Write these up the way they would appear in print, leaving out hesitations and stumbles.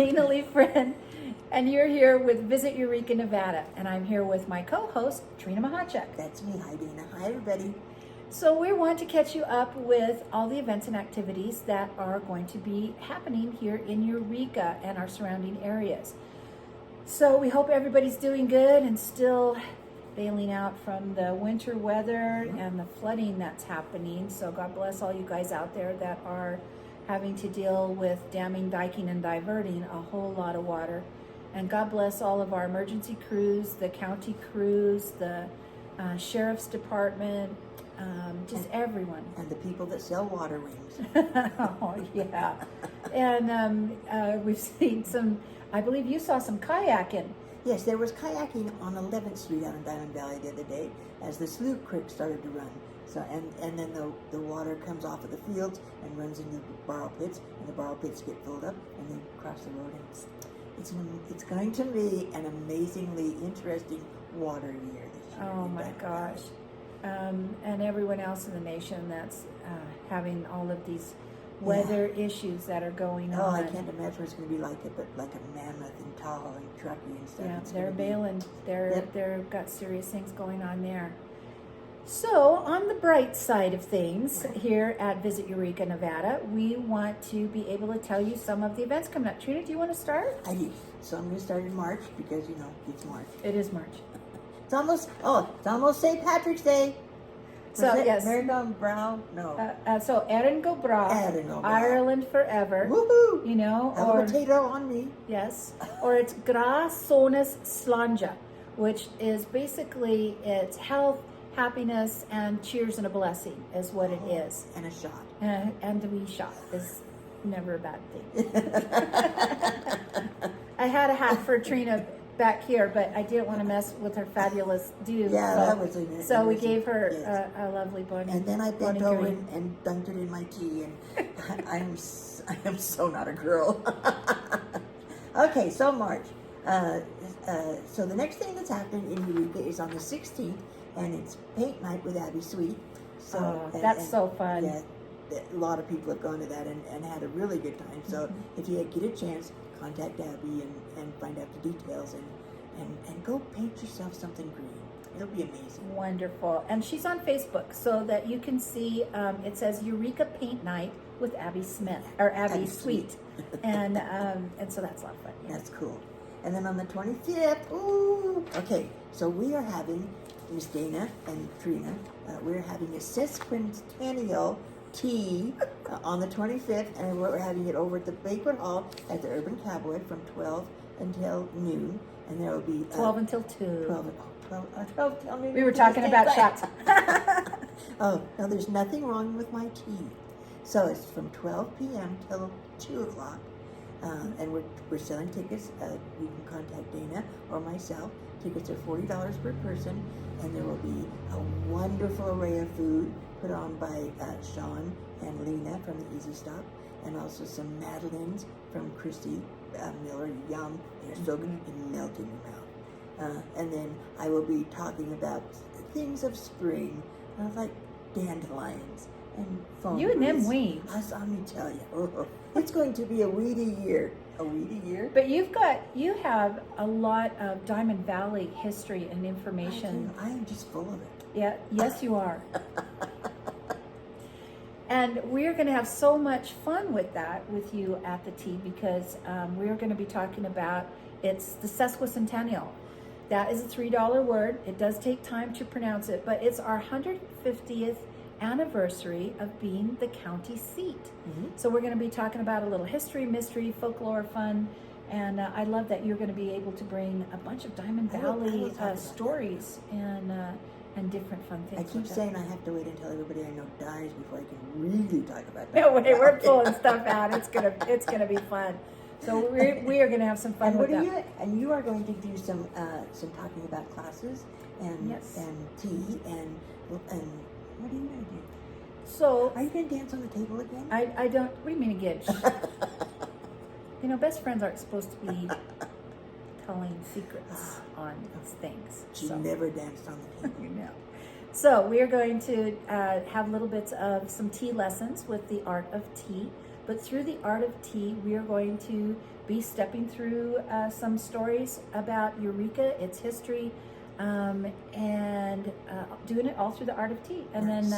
Dana Lee Friend, and you're here with Visit Eureka Nevada, and I'm here with my co-host, Trina Machacek. That's me. Hi, Dana. Hi, everybody. So we want to catch you up with all the events and activities that are going to be happening here in Eureka and our surrounding areas. So we hope everybody's doing good and still bailing out from the winter weather and the flooding that's happening. So God bless all you guys out there that are having to deal with damming, diking, and diverting a whole lot of water. And God bless all of our emergency crews, the county crews, the sheriff's department, just everyone. And the people that sell water wings. Oh, yeah. And we've seen some, I believe you saw some kayaking. Yes, there was kayaking on 11th Street out in Diamond Valley the other day as the Slough Creek started to run. So and then the water comes off of the fields and runs into the borrow pits, and the borrow pits get filled up, and they cross the road. And it's going to be an amazingly interesting water year this year. Oh my gosh. And everyone else in the nation that's having all of these weather issues that are going on. Oh, I can't imagine what it's going to be like it, but like a mammoth and tall and trucky and stuff. Yeah, It's they're gonna be- bailing. They've got serious things going on there. So, on the bright side of things, here at Visit Eureka Nevada, we want to be able to tell you some of the events coming up. Trina, do you want to start? I do. So I'm going to start in March because, you know, it's March. It is March. It's almost St. Patrick's Day. So, yes. Merrigan Brown? No. So, Erin go Bra, Erin go Bra. Ireland forever. Woohoo! You know, Have or a potato on me. yes, or it's Gra Sonas Slanja, which is basically it's health, happiness, and cheers and a blessing is what it is. And a shot. And the wee shot is never a bad thing. I had a hat for Trina back here, but I didn't want to mess with her fabulous do. Yeah, so, that was in so we was gave her yes. a lovely bunny. And then I bent bunny over green. and dunked it in my tea, and I am so not a girl. Okay, so March. So the next thing that's happening in Eureka is on the 16th, and it's paint night with Abby Sweet. So that's so fun. Yeah, a lot of people have gone to that and had a really good time. So if you get a chance, contact Abby and find out the details and go paint yourself something green. It'll be amazing. Wonderful. And she's on Facebook so that you can see, it says Eureka Paint Night with Abby Smith, or Abby Sweet. and so that's a lot of fun. Yeah. That's cool. And then on the 25th, okay, so we are having, Miss Dana and Trina, we're having a sesquicentennial tea on the 25th, and we're having it over at the banquet hall at the Urban Cowboy from 12 until noon, and there will be 12 until 2. 12 tell me We were talking about shots. Oh, no, there's nothing wrong with my tea. So it's from 12 p.m. till 2 o'clock, and we're selling tickets. You can contact Dana or myself. Tickets are $40 per person, and there will be a wonderful array of food put on by Sean and Lena from the Easy Stop, and also some madeleines from Christy Miller. Yum! They're so good, you can melt in your mouth. And then I will be talking about things of spring, like dandelions and phone You and them trees. weeds. Let me tell you, it's going to be a weedy year. A weedy year. But you have a lot of Diamond Valley history and information. I am just full of it. Yeah, yes you are. And we're going to have so much fun with that with you at the tea because we're going to be talking about, it's the sesquicentennial. That is a $3 word. It does take time to pronounce it, but it's our 150th anniversary of being the county seat. So we're going to be talking about a little history, mystery, folklore, fun, and I love that you're going to be able to bring a bunch of Diamond Valley stories and different fun things. I keep saying I have to wait until everybody I know dies before I can really talk about that. No way, we're pulling stuff out. It's gonna be fun. So we are gonna have some fun with that. And you are going to do some talking about classes and tea and what are you going to do? So are you going to dance on the table again? I don't. What do you mean again? You know, best friends aren't supposed to be telling secrets on things. She so. never danced on the table. You know. So we are going to have little bits of some tea lessons with the art of tea But through the art of tea, we are going to be stepping through some stories about Eureka, its history, and doing it all through the art of tea. And then,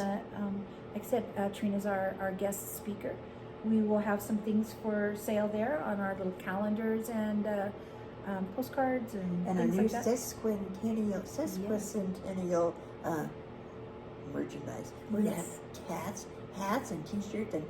like I said, Trina's our guest speaker. We will have some things for sale there on our little calendars and postcards and a things new like that. sesquicentennial merchandise. We're gonna Yes. have hats and T-shirts and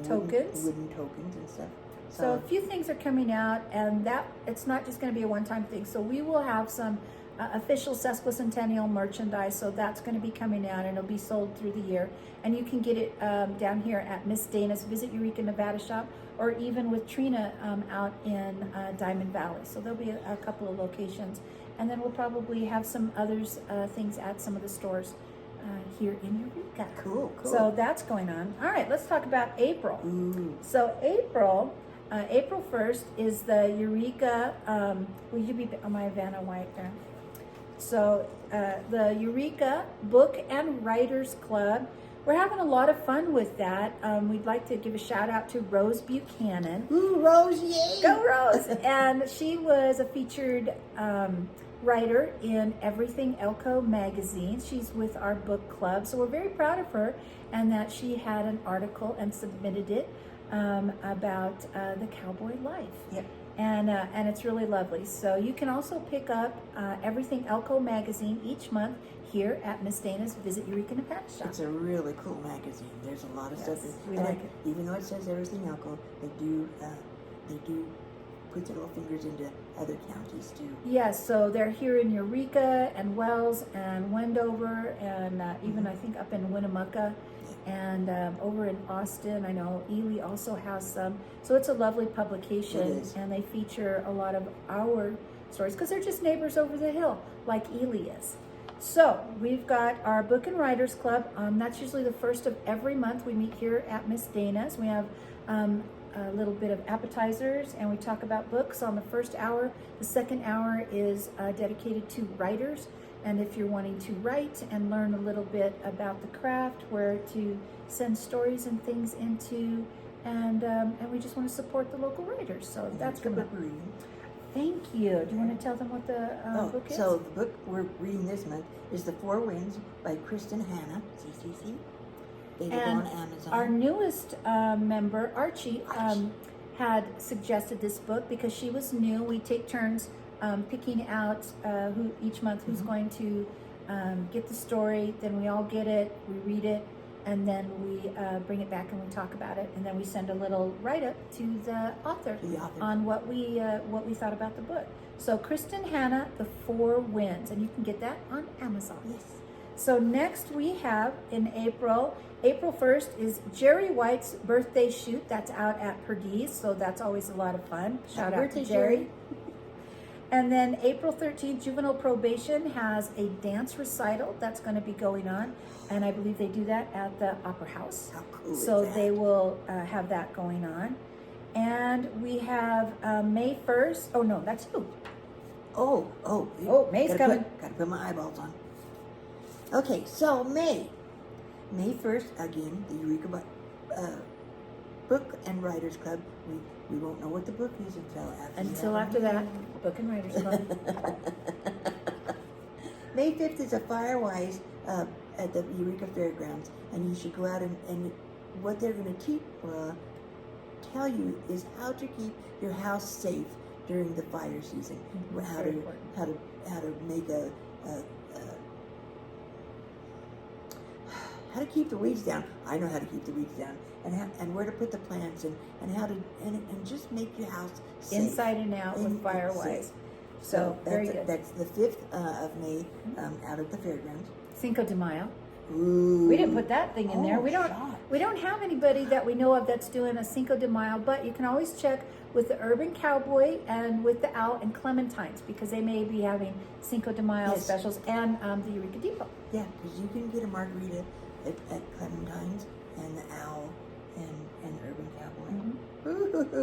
Tokens. wooden tokens and stuff. So a few things are coming out, and that it's not just going to be a one-time thing. So we will have some official sesquicentennial merchandise. So that's going to be coming out, and it'll be sold through the year. And you can get it down here at Miss Dana's Visit Eureka Nevada shop, or even with Trina out in Diamond Valley. So there'll be a couple of locations, and then we'll probably have some others things at some of the stores here in Eureka. Cool. So that's going on. All right, let's talk about April. Ooh. So April 1st is the Eureka, will you be on my Vanna White there? So the Eureka Book and Writers Club, we're having a lot of fun with that. We'd like to give a shout out to Rose Buchanan. Ooh, Rose, yay! Go Rose! And she was a featured writer in Everything Elko magazine. She's with our book club, so we're very proud of her, and that she had an article and submitted it about the cowboy life. Yep. And it's really lovely. So you can also pick up Everything Elko magazine each month here at Miss Dana's Visit Eureka Nevada shop. It's a really cool magazine. There's a lot of stuff. We like it. Even though it says Everything Elko, they do put their little fingers into other counties too. Yes, so they're here in Eureka and Wells and Wendover and even I think up in Winnemucca and over in Austin. I know Ely also has some. So it's a lovely publication, It is. and they feature a lot of our stories because they're just neighbors over the hill like Ely is. So we've got our Book and Writers Club. That's usually the first of every month. We meet here at Miss Dana's. We have a little bit of appetizers, and we talk about books on the first hour. The second hour is dedicated to writers, and if you're wanting to write and learn a little bit about the craft, where to send stories and things into, and we just want to support the local writers. So that's coming up. Thank you. Do you want to tell them what the book is? So the book we're reading this month is The Four Winds by Kristen Hanna, CCC. Available on Amazon. Our newest member, Archie, had suggested this book because she was new. We take turns picking out who each month who's going to get the story. Then we all get it, we read it, and then we bring it back and we talk about it. And then we send a little write-up to the author on what we thought about the book. So Kristen Hanna, The Four Winds, and you can get that on Amazon. Yes. So next we have in April 1st is Jerry White's birthday shoot. That's out at Perdee's, so that's always a lot of fun. Shout out to Jerry. And then April 13th, Juvenile Probation has a dance recital that's going to be going on, and I believe they do that at the Opera House. How cool So is that? they will have that going on. And we have May 1st. Oh no, that's you. Oh, May's gotta coming. Gotta put my eyeballs on. Okay, so May 1st, again, the Eureka Book and Writers Club. We won't know what the book is until after that. Book and Writers Club. May 5th is a Firewise at the Eureka Fairgrounds, and you should go out and what they're going to tell you is how to keep your house safe during the fire season. How to make how to keep the weeds down. I know how to keep the weeds down, and where to put the plants and how to and just make your house safe. Inside and out with Firewise. So very good. That's the 5th of May out at the fairgrounds. Cinco de Mayo. Ooh. We didn't put that thing in there. Oh, We don't have anybody that we know of that's doing a Cinco de Mayo, but you can always check with the Urban Cowboy and with the Owl and Clementines because they may be having Cinco de Mayo specials and the Eureka Depot. Yeah, because you can get a margarita at Clementine's and the Owl and Urban Cowboy.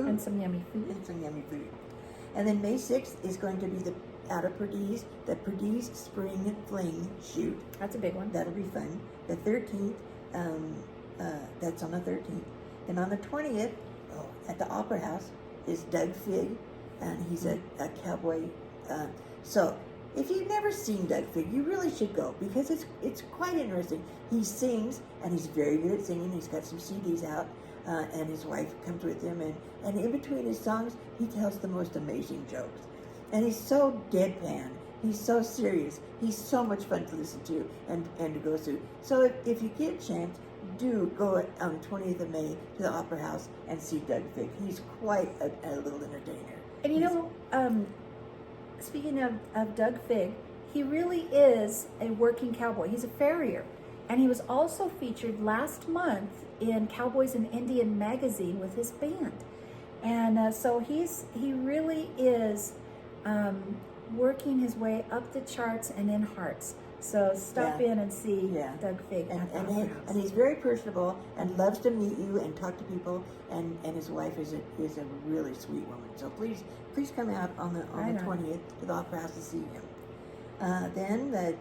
And some yummy food. And some yummy food. And then May 6th is going to be out of Perdee's, the Perdee's Spring Fling Shoot. That's a big one. That'll be fun. The 13th, that's on the 13th. Then on the 20th, at the Opera House, is Doug Fig, and he's a cowboy. So if you've never seen Doug Fig, you really should go, because it's quite interesting. He sings, and he's very good at singing. He's got some CDs out, and his wife comes with him, and in between his songs, he tells the most amazing jokes. And he's so deadpan. He's so serious. He's so much fun to listen to and to go through. So if you get a chance, do go on 20th of May to the Opera House and see Doug Fig. He's quite a little entertainer. And you know, speaking of Doug Fig, he really is a working cowboy. He's a farrier. And he was also featured last month in Cowboys and Indian magazine with his band. And so he really is working his way up the charts and in hearts. So stop in and see Doug Fig at the Opera House. And he's very personable and loves to meet you and talk to people. And his wife is a really sweet woman. So please come out on the 20th to the Opera House to see him. Then the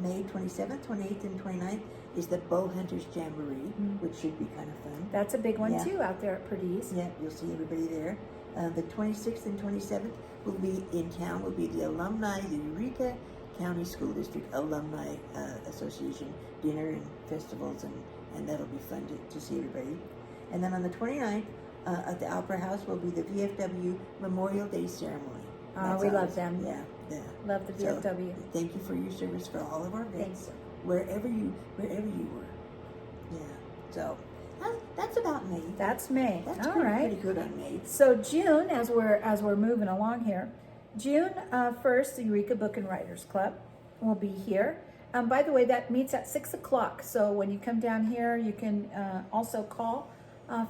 May 27th, 28th, and 29th is the Bow Hunters Jamboree, which should be kind of fun. That's a big one too out there at Perdiz. Yeah, you'll see everybody there. The 26th and 27th will be in town. Will be the alumni, the Eureka County School District Alumni Association dinner and festivals, and that'll be fun to see everybody. And then on the 29th at the Opera House will be the VFW Memorial Day ceremony. We love them. Yeah. Love the VFW. So, thank you for your service for all of our events, wherever you were. Yeah. So that's about May. That's May. That's all pretty good on May. So June, as we're moving along here, June 1st, the Eureka Book and Writers Club will be here. By the way, that meets at 6 o'clock. So when you come down here, you can also call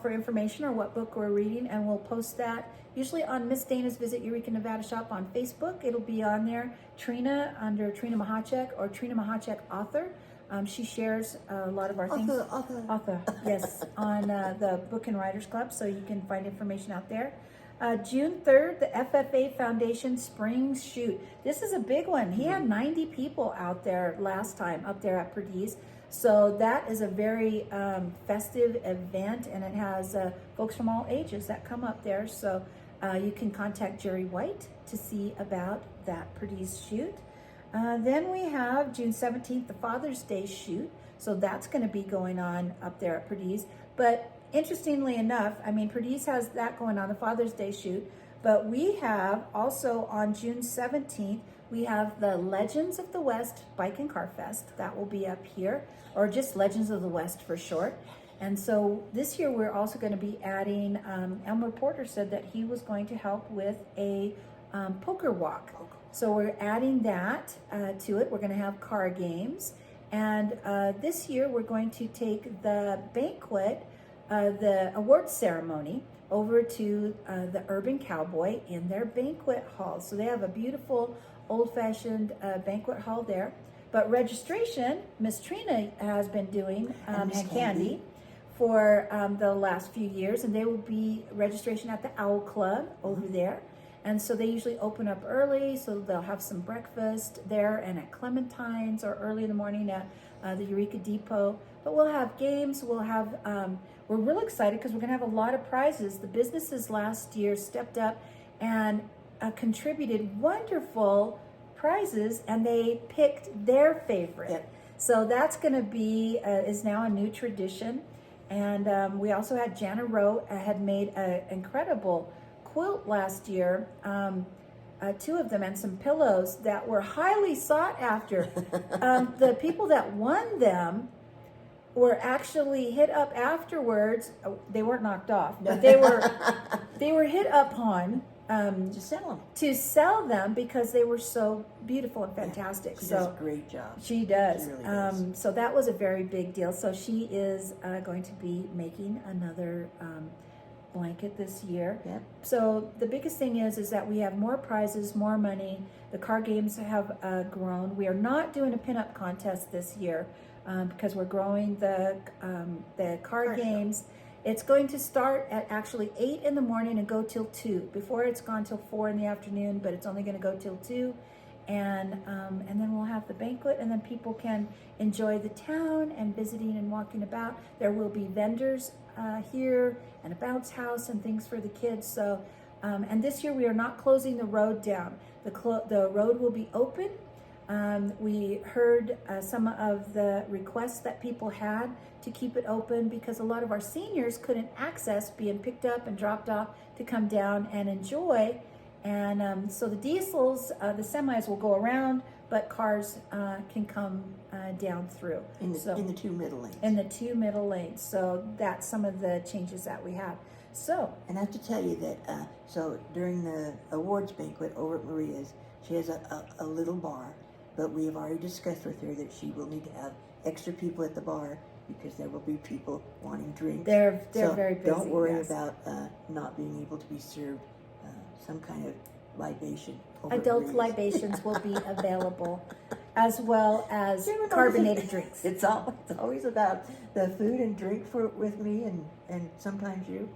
for information or what book we're reading, and we'll post that usually on Miss Dana's Visit Eureka Nevada Shop on Facebook. It'll be on there. Trina, under Trina Machacek, or Trina Machacek Author. She shares a lot of our things. Author, yes, on the Book and Writers Club, so you can find information out there. June 3rd, the FFA Foundation Spring Shoot. This is a big one. He had 90 people out there last time, up there at Perdiz. So that is a very festive event, and it has folks from all ages that come up there. So you can contact Jerry White to see about that Perdiz shoot. Then we have June 17th, the Father's Day shoot. So that's going to be going on up there at Perdiz. But interestingly enough, I mean, Perdiz has that going on, the Father's Day shoot. But we have also on June 17th, we have the Legends of the West Bike and Car Fest. That will be up here, or just Legends of the West for short. And so this year we're also going to be adding, Elmer Porter said that he was going to help with a poker walk. So we're adding that to it. We're going to have car games. And this year we're going to take the banquet, the awards ceremony, over to the Urban Cowboy in their banquet hall. So they have a beautiful old-fashioned banquet hall there. But registration, Miss Trina has been doing, and Candy, for the last few years, and they will be registration at the Owl Club over there. And so they usually open up early, so they'll have some breakfast there and at Clementine's, or early in the morning at the Eureka Depot. But we'll have games, we'll have, we're real excited because we're gonna have a lot of prizes. The businesses last year stepped up and contributed wonderful prizes, and they picked their favorite. Yep. So that's gonna be, is now a new tradition. And we also had Jana Rowe had made an incredible quilt last year, 2 of them, and some pillows that were highly sought after. The people that won them were actually hit up afterwards. They weren't knocked off, but they were hit upon to sell them because they were so beautiful and fantastic. She does a great job. She does. She really does. So that was a very big deal. So she is going to be making another blanket this year. Yep. So the biggest thing is that we have more prizes, more money. The car games have grown. We are not doing a pinup contest this year because we're growing the car games. It's going to start at actually 8 in the morning and go till 2. Before it's gone till 4 in the afternoon, but it's only going to go till 2. and then we'll have the banquet, and then people can enjoy the town and visiting and walking about. There will be vendors here and a bounce house and things for the kids. So, and this year we are not closing the road down. The road will be open. We heard some of the requests that people had to keep it open because a lot of our seniors couldn't access being picked up and dropped off to come down and enjoy. And so the diesels, the semis will go around, but cars can come down through. In the two middle lanes. In the two middle lanes. So that's some of the changes that we have. So. And I have to tell you that, so during the awards banquet over at Maria's, she has a little bar, but we have already discussed with her that she will need to have extra people at the bar because there will be people wanting drinks. They're very busy. Don't worry about not being able to be served some kind of libation. Adult libations will be available, as well as carbonated drinks. It's always about the food and drink with me and sometimes you.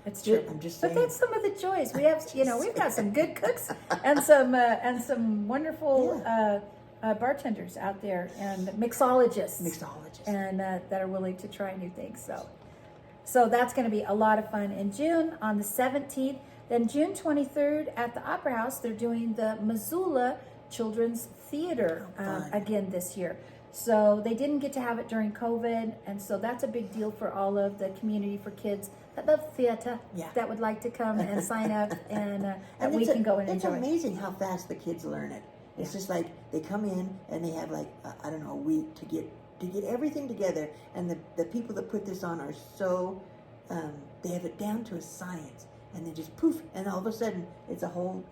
It's true. I'm just saying. But that's some of the joys. We have, we've got some good cooks and some wonderful bartenders out there and mixologists. And that are willing to try new things. So that's going to be a lot of fun in June on the 17th. Then June 23rd at the Opera House, they're doing the Missoula Children's Theater again this year. So they didn't get to have it during COVID, and so that's a big deal for all of the community for kids that love theater that would like to come and sign up and we can go and enjoy. It's amazing how fast the kids learn it. It's just like they come in and they have like a week to get everything together, and the people that put this on are so they have it down to a science. And then just poof, and all of a sudden it's a whole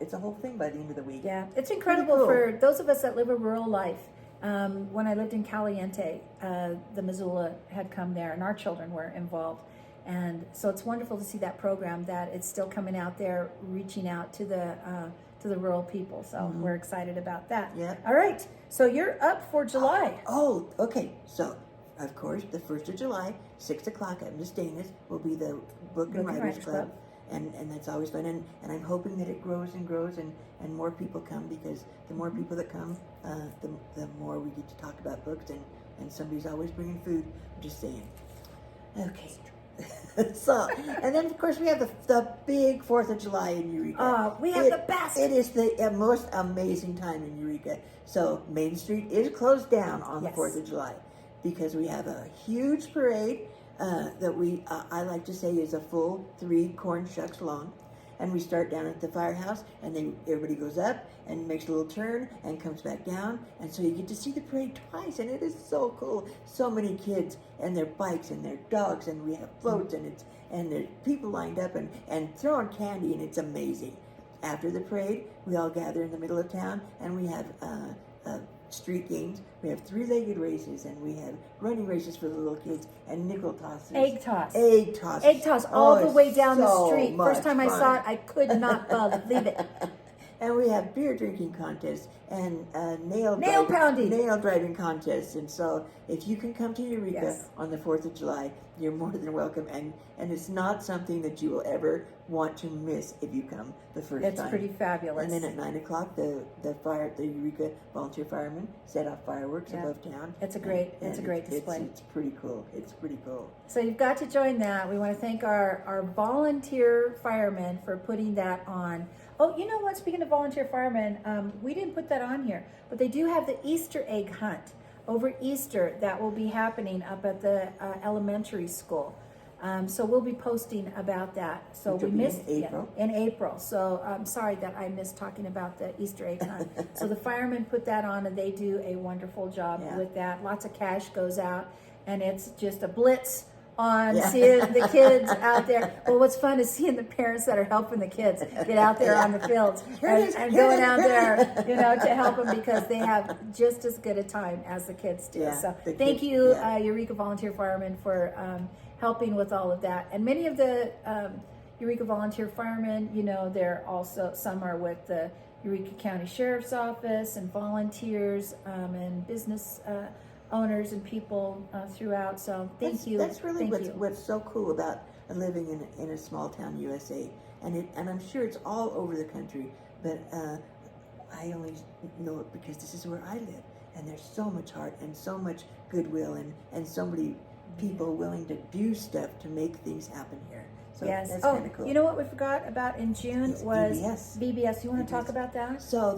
thing by the end of the week. Yeah, it's incredible for those of us that live a rural life. When I lived in Caliente, the Missoula had come there, and our children were involved. And so it's wonderful to see that program that it's still coming out there, reaching out to the rural people. So we're excited about that. Yeah. All right. So you're up for July. Oh, okay. So, of course, the 1st of July, 6 o'clock at Miss Dana's will be the Book and Writers Club. And that's always fun. And I'm hoping that it grows and grows and more people come, because the more people that come, the more we get to talk about books, and somebody's always bringing food. I'm just saying. Okay. So, and then of course we have the big 4th of July in Eureka. We have the best. It is the most amazing time in Eureka. So Main Street is closed down on the 4th of July because we have a huge parade that I like to say is a full 3 corn shucks long. And we start down at the firehouse, and everybody goes up and makes a little turn and comes back down. And so you get to see the parade twice, and it is so cool. So many kids and their bikes and their dogs, and we have floats, and there's people lined up and throwing candy, and it's amazing. After the parade, we all gather in the middle of town, and we have street games. We have 3-legged races, and we have running races for the little kids, and nickel tosses. Egg toss. Egg toss all the way down the street. Much First time I saw it, I could not believe it. And we have beer drinking contests and nail driving contests. And so if you can come to Eureka on the 4th of July, you're more than welcome. And it's not something that you will ever want to miss if you come the first time. It's pretty fabulous. And then at 9 o'clock, the Eureka volunteer firemen set off fireworks above town. It's a great display. It's pretty cool. It's pretty cool. So you've got to join that. We want to thank our volunteer firemen for putting that on. Oh, you know what? Speaking of volunteer firemen, we didn't put that on here, but they do have the Easter egg hunt over Easter that will be happening up at the elementary school. So we'll be posting about that. So we missed in April. So I'm sorry that I missed talking about the Easter egg hunt. So the firemen put that on, and they do a wonderful job with that. Lots of cash goes out, and it's just a blitz on seeing the kids out there. Well, what's fun is seeing the parents that are helping the kids get out there on the fields and going out there, to help them, because they have just as good a time as the kids do. So thank you, Eureka Volunteer Firemen, for helping with all of that. And many of the Eureka Volunteer Firemen, they're also, some are with the Eureka County Sheriff's Office and volunteers and business owners and people throughout. So thank you. That's really what's so cool about living in a small town USA, and I'm sure it's all over the country. But I only know it because this is where I live, and there's so much heart and so much goodwill and so many people willing to do stuff to make things happen here. So yes. that's Oh, kind of cool. you know what we forgot about in June It's was VBS. VBS. You want VBS. to talk about that? So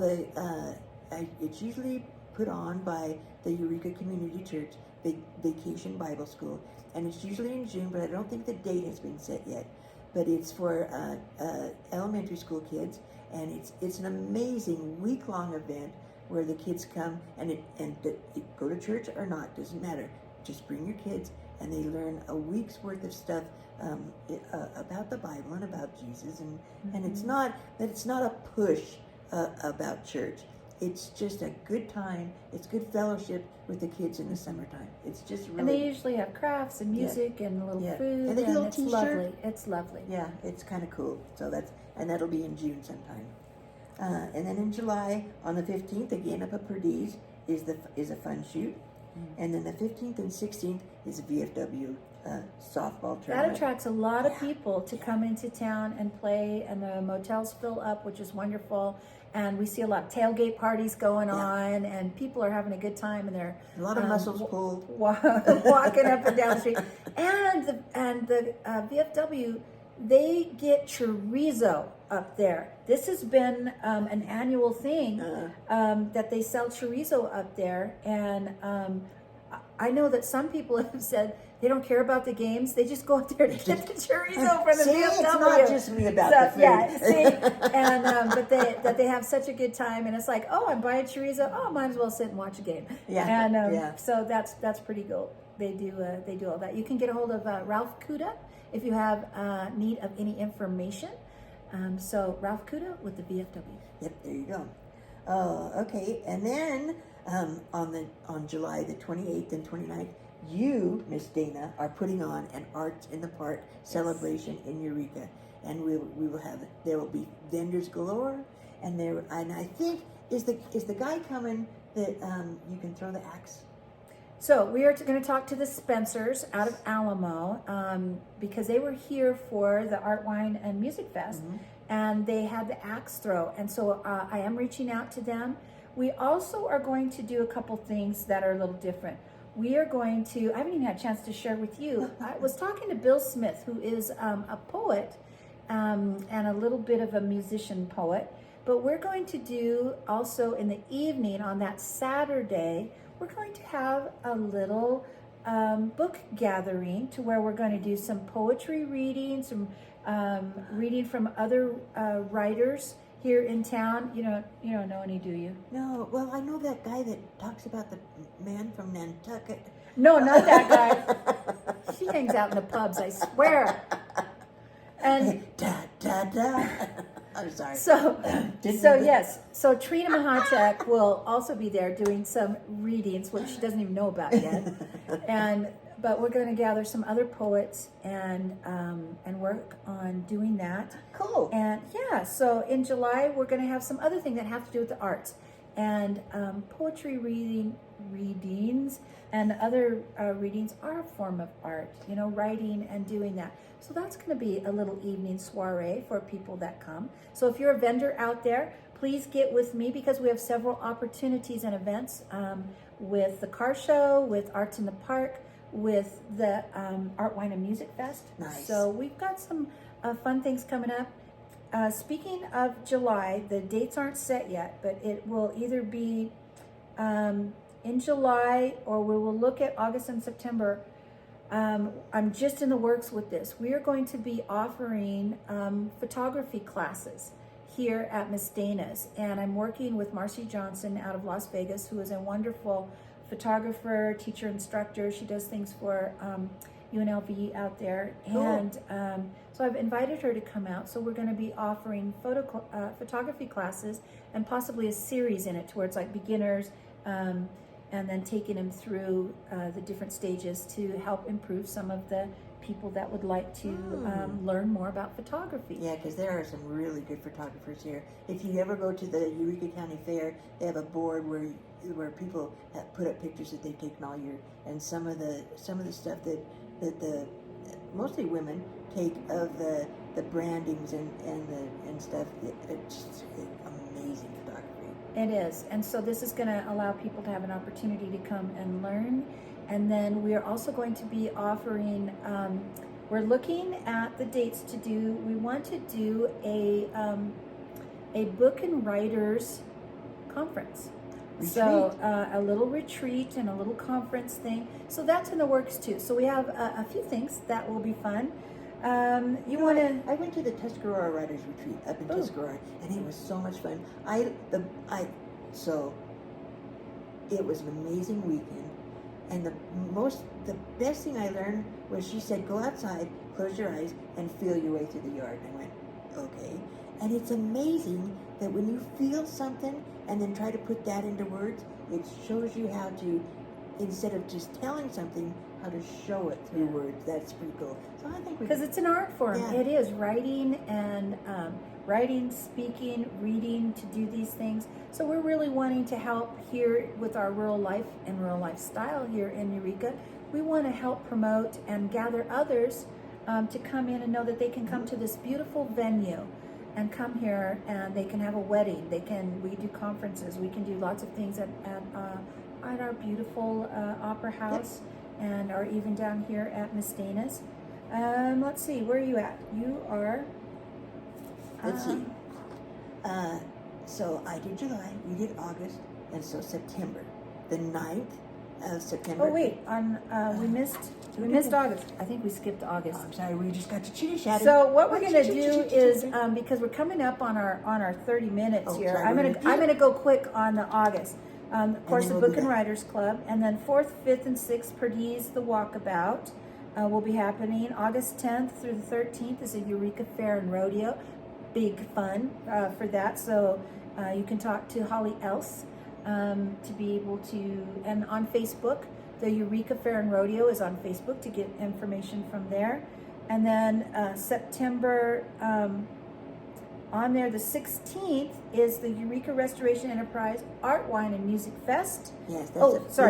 it's usually put on by the Eureka Community Church Vacation Bible School, and it's usually in June, but I don't think the date has been set yet. But it's for elementary school kids, and it's an amazing week-long event where the kids come and go to church or not, doesn't matter. Just bring your kids, and they learn a week's worth of stuff about the Bible and about Jesus, and it's not a push about church. It's just a good time. It's good fellowship with the kids in the summertime. It's just really. And they usually have crafts and music and a little food, and they get a little it's T-shirt. lovely. It's lovely. Yeah, it's kind of cool. So that'll be in June sometime. And then in July, on the 15th, again up at Perdiz, is a fun shoot. And then the 15th and 16th is a VFW softball tournament. That attracts a lot of people to come into town and play, and the motels fill up, which is wonderful. And we see a lot of tailgate parties going on, and people are having a good time, and they're a lot of muscles pulled, walking up and down the street. And the VFW, they get chorizo up there. This has been an annual thing that they sell chorizo up there, and I know that some people have said they don't care about the games; they just go up there to get the chorizo from the VFW. It's not just me about the food. Yeah, see, and but they have such a good time, and it's like, oh, I'm buying chorizo. Oh, might as well sit and watch a game. Yeah, and so that's pretty cool. They do all that. You can get a hold of Ralph Kuda if you have need of any information. So Ralph Kuda with the VFW. Yep, there you go. Okay, and then on July the 28th and 29th, you, Miss Dana, are putting on an Arts in the Park celebration in Eureka, and there will be vendors galore, and I think is the guy coming that you can throw the axe. So we are going to talk to the Spencers out of Alamo because they were here for the Art, Wine, and Music Fest, and they had the axe throw. And so I am reaching out to them. We also are going to do a couple things that are a little different. We are going to, I haven't even had a chance to share with you. I was talking to Bill Smith, who is a poet and a little bit of a musician poet. But we're going to do also in the evening on that Saturday, we're going to have a little book gathering to where we're going to do some poetry reading, some reading from other writers here in town. You don't know any, do you? No, well, I know that guy that talks about the man from Nantucket. No, not that guy. She hangs out in the pubs, I swear. And I'm sorry. So yes. So Trina Machacek will also be there doing some readings, which she doesn't even know about yet. But we're going to gather some other poets and work on doing that. Cool. And so in July we're going to have some other thing that have to do with the arts and poetry readings and other readings are a form of art. Writing and doing that. So that's going to be a little evening soiree for people that come. So if you're a vendor out there, please get with me because we have several opportunities and events with the car show, with Arts in the Park, with the Art, Wine, and Music Fest. Nice. So we've got some fun things coming up. Speaking of July, the dates aren't set yet, but it will either be in July or we will look at August and September. I'm just in the works with this. We are going to be offering photography classes here at Miss Dana's, and I'm working with Marcy Johnson out of Las Vegas, who is a wonderful photographer, teacher, instructor. She does things for UNLV out there. Cool. And so I've invited her to come out. So we're going to be offering photography classes and possibly a series in it towards like beginners, and then taking them through the different stages to help improve some of the people that would like to learn more about photography. Yeah, because there are some really good photographers here. If you ever go to the Eureka County Fair, they have a board where people have put up pictures that they've taken all year, and some of the stuff that the mostly women take of the brandings and stuff. It's just amazing photography. It is. And so this is going to allow people to have an opportunity to come and learn. And then we are also going to be offering, we're looking at the dates to do, we want to do a book and writers conference. Retreat. So a little retreat and a little conference thing. So that's in the works too. So we have a few things that will be fun. You want to? I went to the Tuscarora Writers Retreat up in Tuscarora, and it was so much fun. So it was an amazing weekend, and the best thing I learned was she said, go outside, close your eyes, and feel your way through the yard. And I went, okay. And it's amazing that when you feel something and then try to put that into words, it shows you how to, instead of just telling something, how to show it through words. That's pretty cool. So I think because it's an art form. Yeah. It is writing and writing, speaking, reading, to do these things. So we're really wanting to help here with our rural life and rural lifestyle here in Eureka. We want to help promote and gather others to come in and know that they can come to this beautiful venue and come here and they can have a wedding. We do conferences. We can do lots of things at our beautiful opera house. Yep. And are even down here at Miss Dana's. Let's see, where are you at? You are... Let's see. So I did July, you did August, and so September. The 9th of September. Oh wait, we missed August. I think we skipped August. I'm sorry, we just got to chitty-chatting. So what we're gonna do is, because we're coming up on our 30 minutes here, sorry, I'm gonna go quick on the August. Of course, the we'll Book and Writers Club, and then 4th, 5th, and 6th, Perdiz, the Walkabout, will be happening. August 10th through the 13th is a Eureka Fair and Rodeo. Big fun for that. So you can talk to Holly Else to be able to, and on Facebook, the Eureka Fair and Rodeo is on Facebook to get information from there. And then September, on there, the 16th is the Eureka Restoration Enterprise Art, Wine, and Music Fest. Yes, that's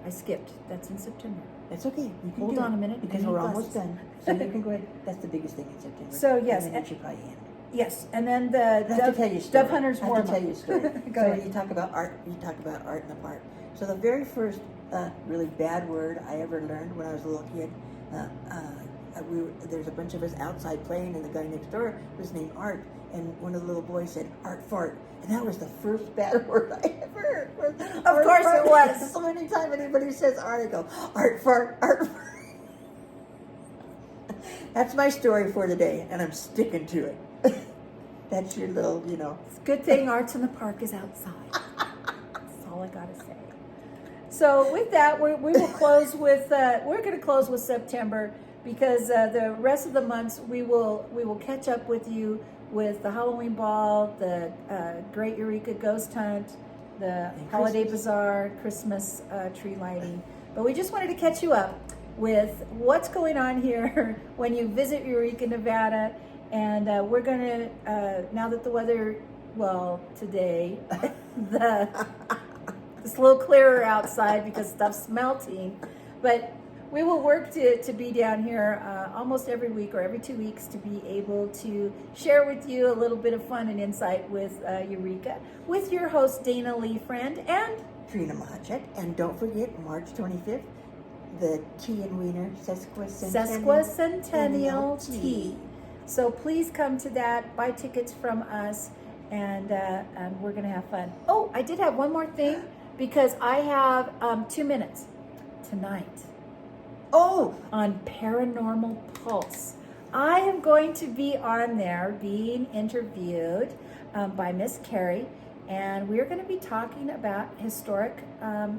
I skipped. That's in September. That's okay. You can Hold on a minute. because we're almost done. So you can go ahead. That's the biggest thing in September. So yes, and then you should probably end. Yes, and then the I have to tell you a story. Dove Hunters I have to Warm-Up. tell you a story. Go So ahead. you talk about art. You talk about art in the park. So the very first really bad word I ever learned when I was a little kid. There's a bunch of us outside playing, and the guy next door was named Art, and one of the little boys said "Art fart," and that was the first bad word I ever heard. Of course it was. So anytime anybody says Art, I go Art fart, Art fart. That's my story for the day, and I'm sticking to it. That's your little, It's a good thing Arts in the Park is outside. That's all I gotta say. So with that, we will close with we're going to close with September, because the rest of the months we will catch up with you with the Halloween Ball, the Great Eureka Ghost Hunt, the Holiday Bazaar, Christmas tree lighting. But we just wanted to catch you up with what's going on here when you visit Eureka, Nevada. And we're going to, now that the weather, today, it's a little clearer outside because stuff's melting. But we will work to be down here almost every week or every 2 weeks to be able to share with you a little bit of fun and insight with Eureka, with your host, Dana Lee Fruend and Trina Machacek. And don't forget, March 25th, the Tea and Wiener Sesquicentennial Tea. So please come to that, buy tickets from us, and we're going to have fun. Oh, I did have one more thing, because I have 2 minutes tonight. Oh! On Paranormal Pulse. I am going to be on there being interviewed by Miss Carrie, and we're going to be talking about historic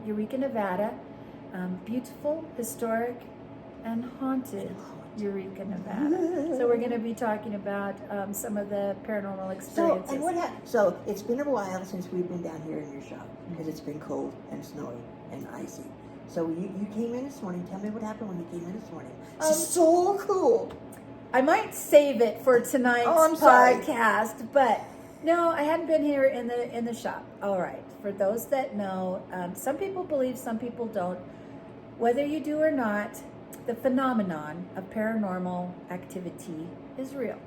Eureka, Nevada, beautiful, historic, and haunted Eureka, Nevada. So we're going to be talking about some of the paranormal experiences. So it's been a while since we've been down here in your shop, because it's been cold and snowy and icy. So you came in this morning. Tell me what happened when you came in this morning. So cool. I might save it for tonight's podcast, but no, I hadn't been here in the shop. All right. For those that know, some people believe, some people don't. Whether you do or not, the phenomenon of paranormal activity is real.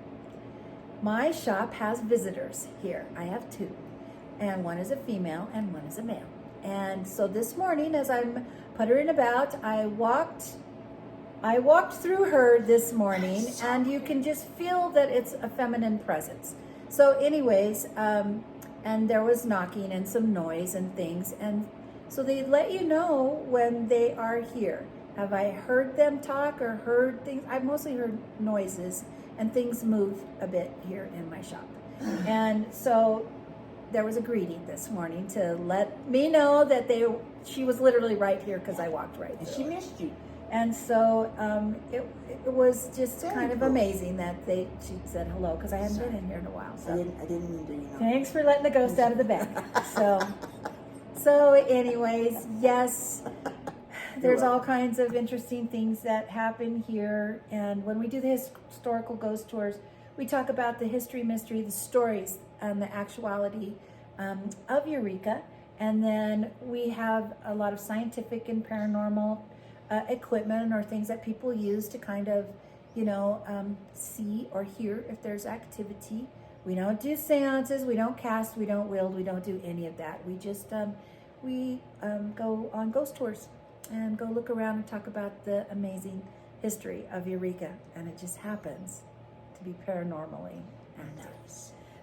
My shop has visitors here. I have 2. and one is a female, and one is a male. And so this morning, as I'm puttering about, I walked through her this morning, and you can just feel that it's a feminine presence. So anyways, and there was knocking and some noise and things, and so they let you know when they are here. Have I heard them talk or heard things? I mostly heard noises, and things moved a bit here in my shop. And so there was a greeting this morning to let me know that she was literally right here because I walked right through. She missed you. And so it was just Very kind of cool. amazing that she said hello, because I hadn't been in here in a while. So I didn't mean to, you know. thanks for letting the ghost out of the bag. So anyways, yes, there's all kinds of interesting things that happen here. And when we do the historical ghost tours, we talk about the history, mystery, the stories, and the actuality of Eureka. And then we have a lot of scientific and paranormal equipment or things that people use to kind of, see or hear if there's activity. We don't do seances, we don't cast, we don't wield, we don't do any of that. We just go on ghost tours and go look around and talk about the amazing history of Eureka, and it just happens to be paranormally active.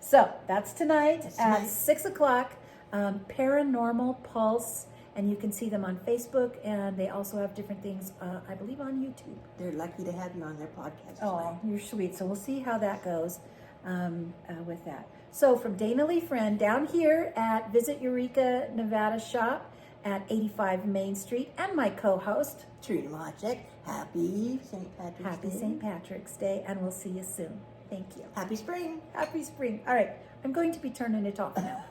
So that's tonight at 6 o'clock, Paranormal Pulse, and you can see them on Facebook, and they also have different things, I believe, on YouTube. They're lucky to have you on their podcast. Oh, you're sweet. So we'll see how that goes with that. So from Dana Lee Fruend down here at Visit Eureka Nevada Shop at 85 Main Street, and my co-host, Trina Machacek, happy St. Patrick's Day. Happy St. Patrick's Day, and we'll see you soon. Thank you. Happy spring. Happy spring. All right, I'm going to be turning it off now.